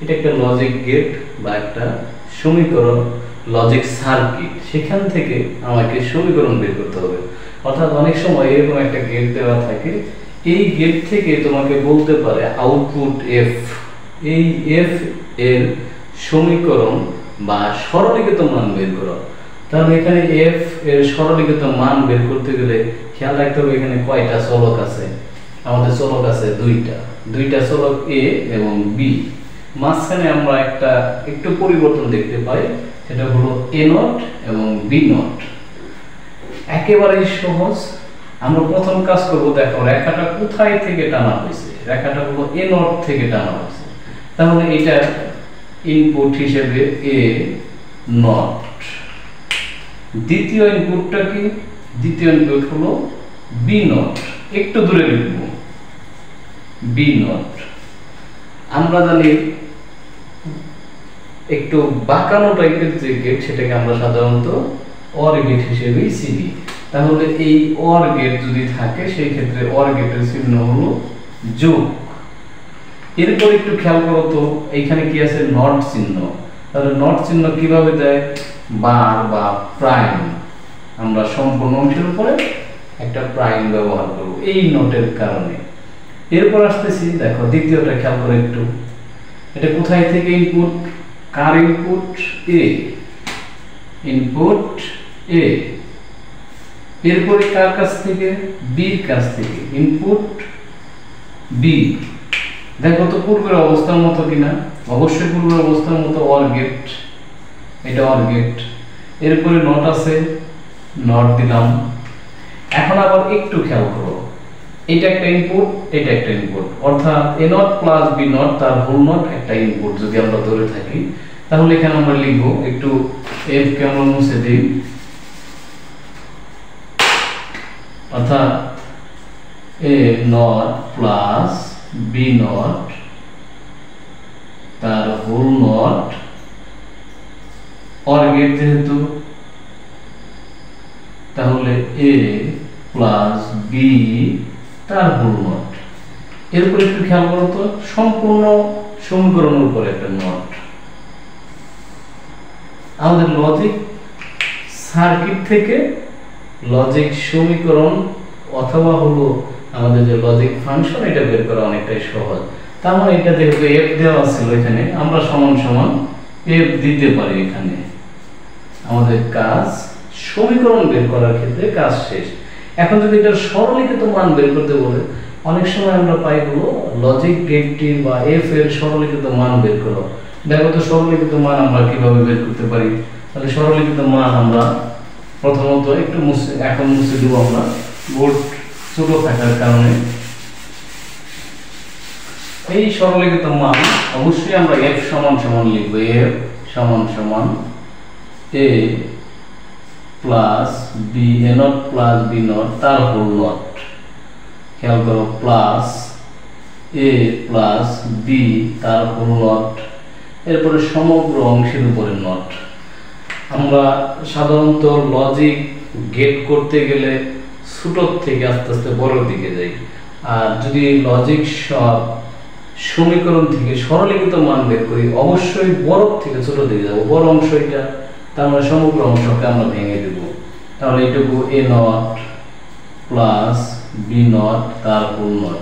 এটা একটা logic gate বা একটা সমীকরণ লজিক সার্কিট। সেখান থেকে আমাকে সমীকরণ বের করতে হবে। অর্থাৎ অনেক সময় এরকম একটা গেট দেওয়া থাকে, এই গেট থেকে তোমাকে বলতে পারে আউটপুট এফ, এই এফ এর সমীকরণ বা সরলীকৃত মান বের করো। তাহলে এখানে এফ এর সরলীকৃত মান বের করতে গেলে খেয়াল রাখতে হবে এখানে কয়টা চলক আছে। আমাদের চলক আছে দুইটা চলক এ এবং বি। মাঝখানে আমরা একটু পরিবর্তন দেখতে পাই, সেটা হলো এ নট এবং বি নট। একেবারেই সহজ। আমরা প্রথম কাজ করব, দেখো রেখাটা কোথায় থেকে টানা হয়েছে। রেখাটা হলো এ নট থেকে টানা হয়েছে, তাহলে এটা ইনপুট হিসেবে এ নট। দ্বিতীয় ইনপুটটা কি? দ্বিতীয় ইনপুট হলো বি নট। একটু দূরে লিখব বি নট। আমরা জানি একটু বাঁকানো টাইপের যে গেট, সেটাকে আমরা সাধারণত অর গেট হিসেবেই চিনি। তাহলে এই অর গেট যদি থাকে, সেই ক্ষেত্রে অর গেটের চিহ্ন হলো যোগ। এরপর একটু খেয়াল করো তো, এইখানে কি আছে? নট চিহ্ন। তাহলে নট চিহ্ন কিভাবে দেয়? বার বা প্রাইম। আমরা সম্পূর্ণ অংশের উপরে একটা প্রাইম ব্যবহার করব এই নটের কারণে। এরপর আসতেছি, দেখো দ্বিতীয়টা খেয়াল করে একটু, এটা কোথায় থেকে ইনপুট? কার ইনপুট? এ। Input A. এরপরে কার কাছ থেকে? বির কাছ থেকে। Input B. দেখো তো পূর্বের অবস্থার মতো কিনা? অবশ্যই পূর্বের অবস্থার মতো, অর গেট। এটা অর গেট। এরপরে নট আছে, নট দিলাম। এখন আবার একটু খেয়াল করো, এটা একটা ইনপুট, এটা একটা ইনপুট, অর্থাৎ এ নট প্লাস বি নট তার হোল নট একটা ইনপুট যদি আমরা ধরে থাকি। তাহলে এখানে আমরা লিখব, একটু এফ কে আমরা মুছে দিই, অর্থাৎ এ নট প্লাস বি নট তার হোল নট, অর গেট যেহেতু, তাহলে এ প্লাস বি তার হোল নট। এরপর একটু খেয়াল করো তো, সম্পূর্ণ সমীকরণের উপর একটা নট। আমাদের লজিক সার্কিট থেকে লজিক সমীকরণ অথবা হলো আমাদের যে লজিক ফাংশন, এটা বের করা অনেকটাই সহজ। তার মানে এটা যেহেতু এফ দেওয়া ছিল, এখানে আমরা সমান সমান এফ দিতে পারি। এখানে আমাদের কাজ সমীকরণ বের করার ক্ষেত্রে কাজ শেষ। এখন যদি এটার সরলীকৃত মান বের করতে বলে, অনেক সময় আমরা পাই হলো লজিক গেটটি বা এফ এর সরলীকৃত মান বের করো। দেখো তো সরলীকৃত মান আমরা কিভাবে বের করতে পারি। তাহলে সরলীকৃত মান আমরা প্রথমত একটু এখন মুছে দেব আমরা, বোর্ড ছোট থাকার কারণে। এই সরলীকৃত মান অবশ্যই আমরা এফ সমান সমান লিখব, এফ সমান সমান A plus B, A not plus B not তার হোল নট। খেয়াল করো, প্লাস এ প্লাস বি তার হোল নট। এরপরে সমগ্র অংশের উপরে নট। আমরা সাধারণত লজিক গেট করতে গেলে ছোট থেকে আস্তে আস্তে বড়র দিকে যাই। আর যদি লজিক সব সমীকরণ থেকে সরলীকৃত মান বের করি, অবশ্যই বড় থেকে ছোট দিকে যাবো। বড় অংশ এটা, তার মানে সমগ্র অংশকে আমরা ভেঙে দেব। তাহলে এটুকু এ নট প্লাস বি নট তার হোল নট।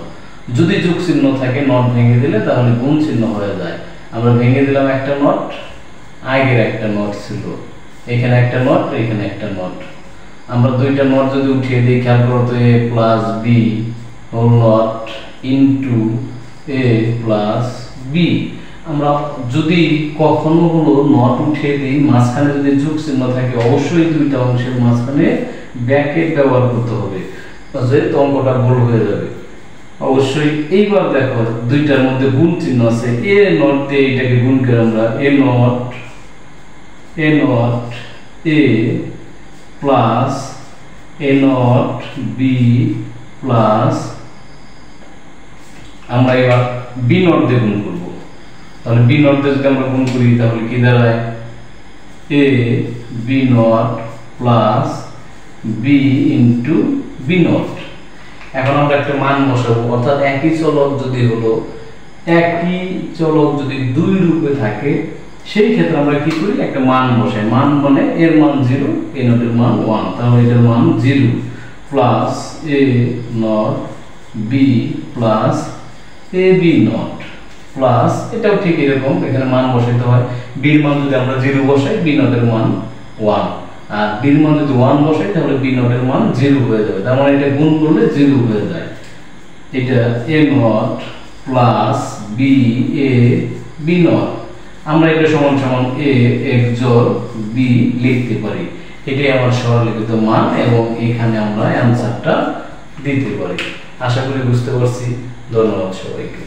যদি যোগ চিহ্ন থাকে, নট ভেঙে দিলে তাহলে গুণ চিহ্ন হয়ে যায়। আমরা ভেঙে দিলাম একটা নট, আগের একটা নট ছিল, এখানে একটা নট, এখানে একটা নট। আমরা দুইটা নট যদি উঠিয়ে দিই, খেয়াল করো তো, A plus B whole not into A plus B. আমরা যদি কখনো হলো নট উঠিয়ে দিই, মাঝখানে যদি যোগ চিহ্ন থাকে, অবশ্যই দুইটা অংশের মাঝখানে ব্র্যাকেট ব্যবহার করতে হবে, যেহেতু অঙ্কটা ভুল হয়ে যাবে অবশ্যই। এইবার দেখো দুইটার মধ্যে গুণ চিহ্ন আছে, এ নট দিয়ে এটাকে গুণ করে আমরা A not A plus A not B plus, আমরা এবার বি নট দিয়ে গুণ করব। তাহলে বি নট দিয়ে যদি আমরা গুণ করি, তাহলে কি দাঁড়ায়? A B not plus B into B not. এখন আমরা একটা মান বসাবো, অর্থাৎ একই চলক যদি হলো একই চলক যদি দুই রূপে থাকে সেই ক্ষেত্রে আমরা কি করি, একটা মান বসাই। মান মানে এর মান 0, a নট এর মান 1, তাহলে এটার মান 0 plus a not b plus a b not plus, এটাও ঠিক এরকম, এখানে মান বসাইতে হয়। b এর মান যদি আমরা 0 বসাই, b নট এর মান 1, আর b এর মান যদি 1 বসাই তাহলে b নট এর মান 0 হয়ে যাবে। তার মানে এটা গুণ করলে 0 হয়ে যায়। এটা a not plus b a b not, আমরা এটা সমান সমান a x যোগ b লিখতে পারি। এটাই আমার সরলীকৃত মান এবং এখানে আমরা অ্যানসারটা দিতে পারি। আশা করি বুঝতে পারছি। ধন্যবাদ সবাইকে।